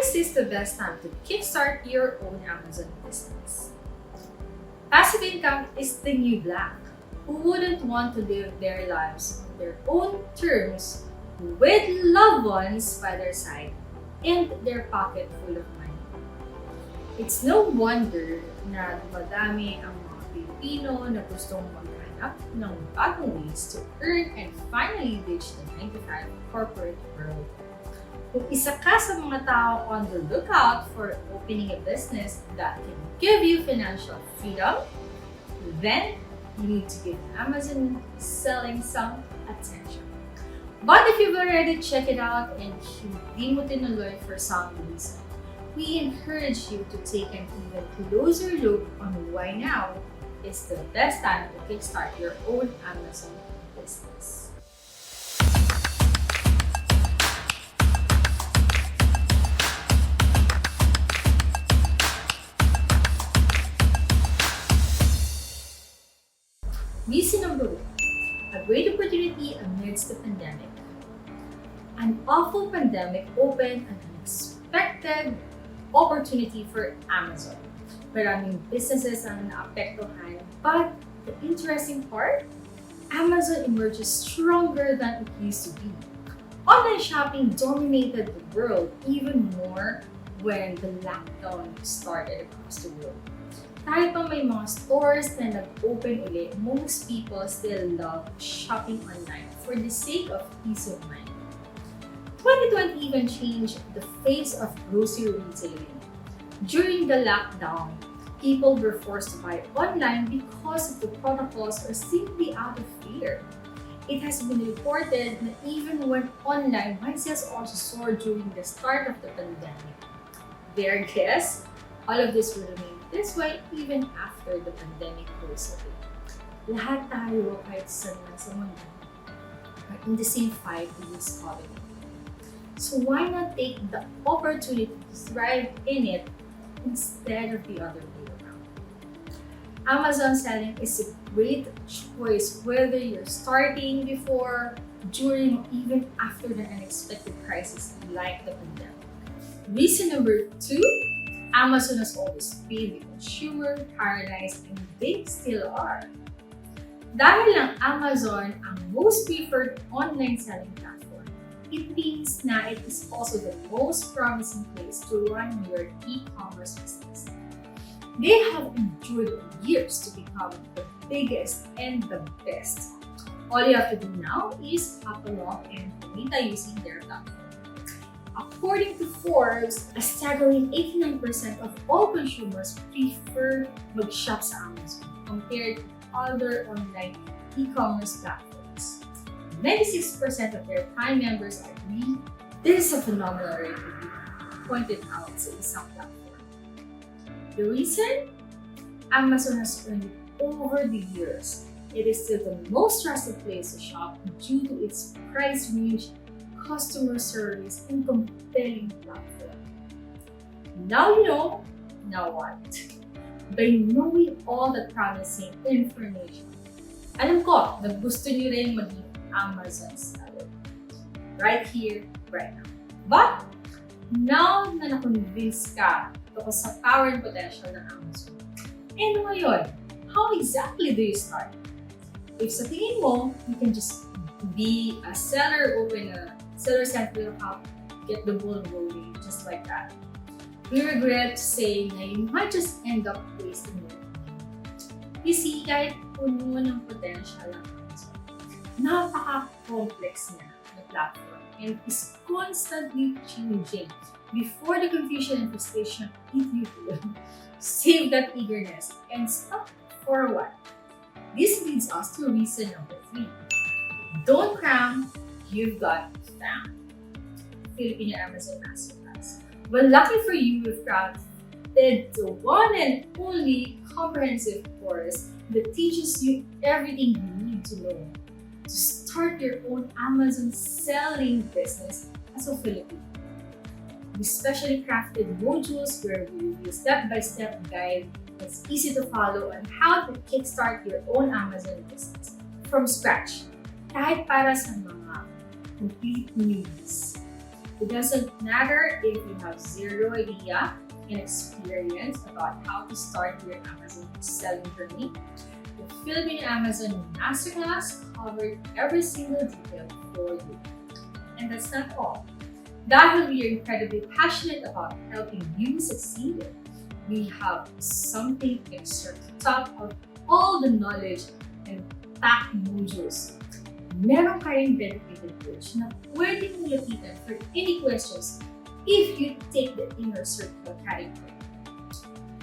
is this the best time to kickstart your own Amazon business? Passive income is the new black. Who wouldn't want to live their lives on their own terms with loved ones by their side and their pocket full of money? It's no wonder na dumadami ang mga Filipino na gustong maghanap ng bagong ways to earn and finally reach the 9-to-5 corporate world. Kung isa ka sa mga tao on the lookout for opening a business that can give you financial freedom, then you need to give Amazon selling some attention. But if you've already checked it out and hindi mo tinuloy for some reason, we encourage you to take an even closer look on why now is the best time to kickstart your own Amazon business. Reason number 1, a great opportunity amidst the pandemic. An awful pandemic opened an unexpected opportunity for Amazon. Maraming businesses ang naapektuhan, but the interesting part, Amazon emerges stronger than it used to be. Online shopping dominated the world even more when the lockdown started across the world. Kahit pa may mga stores na nag-open ulit, most people still love shopping online for the sake of peace of mind. 2020 even changed the face of grocery retailing. During the lockdown, people were forced to buy online because of the protocols or simply out of fear. It has been reported that even when online, my sales also soared during the start of the pandemic. Their guess, all of this will remain this way even after the pandemic goes away. Lahat tayo kahit saan man sa mundo are in the same fight against COVID. So why not take the opportunity to thrive in it instead of the other way around? Amazon selling is a great choice whether you're starting before, during, or even after the unexpected crisis like the pandemic. Reason number 2, Amazon has always been the consumer paradise and they still are. Dahil lang Amazon ang most preferred online selling platform, it means na it is also the most promising place to run your e-commerce business. They have endured years to become the biggest and the best. All you have to do now is hop along and kumita using their platform. According to Forbes, a staggering 89% of all consumers prefer mag-shop sa Amazon compared to other online e-commerce platforms. 96% of their Prime members agree this is a phenomenal rate to be pointed out sa isang platform. The reason? Amazon has earned it over the years. It is still the most trusted place to shop due to its price range, customer service, and compelling platform. Now you know, now what? By knowing all the promising information, alam ko na gusto niyo rin maging Amazon seller. Right here, right now. But, now na na-convince ka tungkol sa power and potential ng Amazon, and ngayon, how exactly do you start? If sa tingin mo, you can just be a seller, open a seller center account, get the ball rolling just like that, we regret to say na you might just end up wasting your money. You see, kahit puno ng potential ang Amazon, napaka-complex na the platform and is constantly changing. Before the confusion and frustration hit you, save that eagerness and stop for a while. This leads us to reason number 3. Don't cram, you've got found. Filipino Amazon Masterclass. Well, lucky for you, we've crafted the one and only comprehensive course that teaches you everything you need to know to start your own Amazon selling business as a Filipino. We specially crafted modules where we review step-by-step guide that's easy to follow on how to kickstart your own Amazon business from scratch, kahit para sa mga complete newbies. It doesn't matter if you have zero idea and experience about how to start your Amazon selling journey. The Filipino Amazon Masterclass covered every single detail for you. And that's not all. Dahil we are incredibly passionate about helping you succeed, we have something extra to top of all the knowledge and packed modules. Meron kayong dedicated coach na pwede mong lapitan for any questions if you take the inner circle category.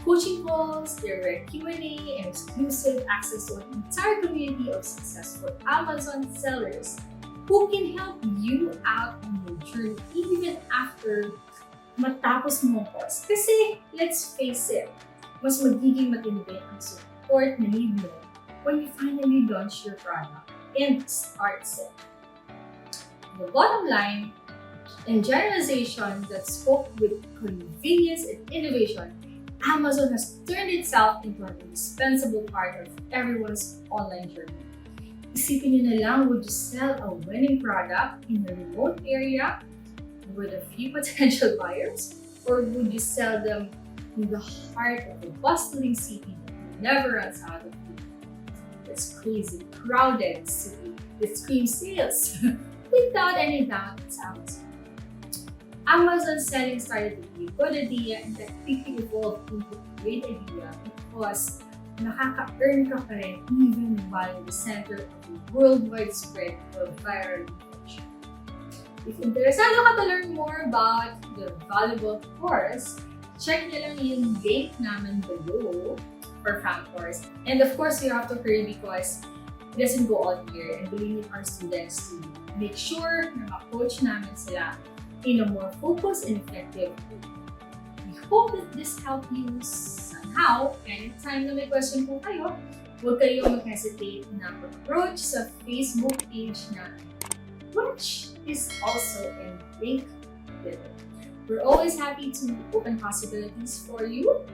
Coaching calls, direct Q&A, and exclusive access to an entire community of successful Amazon sellers who can help you out on your journey even after matapos mo ang course. Kasi, let's face it, mas magiging matindi ang support na need mo when you finally launch your product and start selling. The bottom line, in generalization that spoke with convenience and innovation, Amazon has turned itself into an indispensable part of everyone's online journey. Isipin nyo na lang, would you sell a winning product in a remote area with a few potential buyers? Or would you sell them in the heart of a bustling city that never runs out of people? It's crazy, crowded city that screams sales. Without any doubt, it's Amazon. Amazon selling started with a good idea and that quickly evolved into a great idea because nakaka-earn ka pa rin even while in the center of a worldwide spread of viral infection. If interesado ka to learn more about the valuable course, check nyo lang yung link namin below for fan course. And of course, you have to hurry because it doesn't go all year and we need our students to make sure na ma-coach namin sila in a more focused and effective way. We hope that this helped you somehow. Anytime na may question po kayo, huwag kayong mag-hesitate na approach sa Facebook page na which is also in link below. We're always happy to open possibilities for you.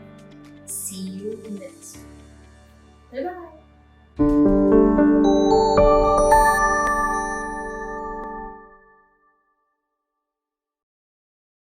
See you in the next one. Bye-bye!